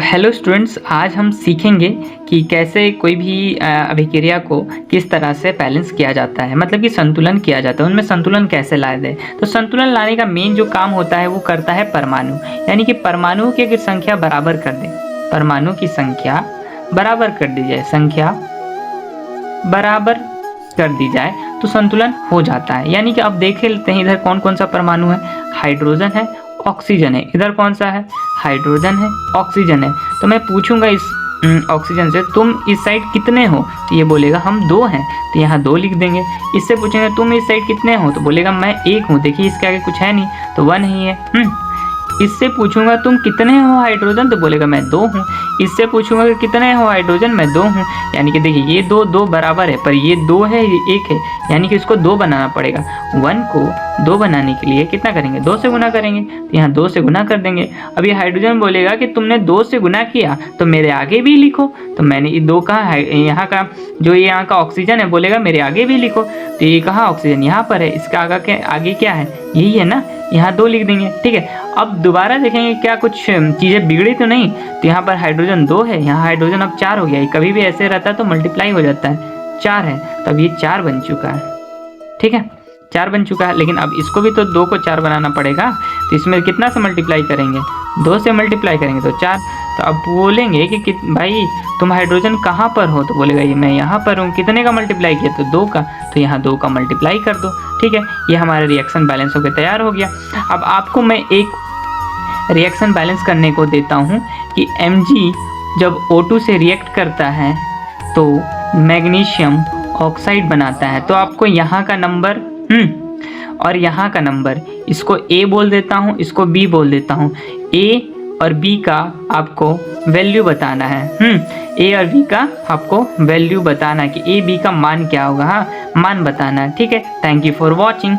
Hello students, आज हम सीखेंगे कि कैसे कोई भी अभिक्रिया को किस तरह से बैलेंस किया जाता है, मतलब कि संतुलन किया जाता है, उनमें संतुलन कैसे लाए दें। तो संतुलन लाने का मेन जो काम होता है वो करता है परमाणु, यानी कि परमाणुओं की अगर संख्या बराबर कर दें, परमाणु की संख्या बराबर कर दी जाए, संख्या बराबर कर दी जाए तो संतुलन हो जाता है। यानी कि अब देख लेते हैं इधर कौन कौन सा परमाणु है, हाइड्रोजन है, ऑक्सीजन है। इधर कौन सा है, हाइड्रोजन है, ऑक्सीजन है। तो मैं पूछूंगा इस ऑक्सीजन से तुम इस साइड कितने हो, तो ये बोलेगा हम 2 हैं, तो यहाँ 2 लिख देंगे। इससे पूछेंगे तुम इस साइड कितने हो, तो बोलेगा मैं 1 हूँ। देखिए इसके आगे कुछ है नहीं तो 1 ही है। इससे पूछूंगा तुम कितने हो हाइड्रोजन, तो बोलेगा मैं 2 हूँ। इससे पूछूंगा कि कितने हो हाइड्रोजन, मैं 2 हूँ। यानी कि देखिए ये 2 बराबर है, पर ये 2 है ये 1 है, यानी कि इसको 2 बनाना पड़ेगा। 1 को 2 बनाने के लिए कितना करेंगे, 2 से गुना करेंगे, तो यहाँ 2 से गुना कर देंगे। अब ये हाइड्रोजन बोलेगा कि तुमने 2 से गुना किया तो मेरे आगे भी लिखो, तो मैंने ये 2 कहा, यहाँ का जो ये यहाँ का ऑक्सीजन है बोलेगा मेरे आगे भी लिखो, तो ये कहाँ ऑक्सीजन यहाँ पर है, इसका आगे क्या है, यही है ना, यहाँ 2 लिख देंगे। ठीक है, अब दोबारा देखेंगे क्या कुछ चीज़ें बिगड़ी तो नहीं, तो यहाँ पर हाइड्रोजन 2 है, यहाँ हाइड्रोजन अब 4 हो गया। कभी भी ऐसे रहता है तो मल्टीप्लाई हो जाता है, 4 है तो अब ये 4 बन चुका है। ठीक है, 4 बन चुका है, लेकिन अब इसको भी तो 2 को 4 बनाना पड़ेगा, तो इसमें कितना से मल्टीप्लाई करेंगे, 2 से मल्टीप्लाई करेंगे तो 4। तो अब बोलेंगे कि भाई तुम हाइड्रोजन कहाँ पर हो, तो बोलेगा ये मैं यहाँ पर हूँ। कितने का मल्टीप्लाई किया, तो 2 का, तो यहाँ 2 का मल्टीप्लाई कर दो। ठीक है, ये हमारा रिएक्शन बैलेंस होकर तैयार हो गया। अब आपको मैं एक रिएक्शन बैलेंस करने को देता हूँ कि Mg जब O2 से रिएक्ट करता है तो मैग्नीशियम ऑक्साइड बनाता है। तो आपको यहाँ का नंबर और यहाँ का नंबर, इसको A बोल देता हूँ, इसको B बोल देता हूँ। A और B का आपको वैल्यू बताना है। A और B का आपको वैल्यू बताना है कि A B का मान क्या होगा, हाँ मान बताना है। ठीक है, थैंक यू फॉर वॉचिंग।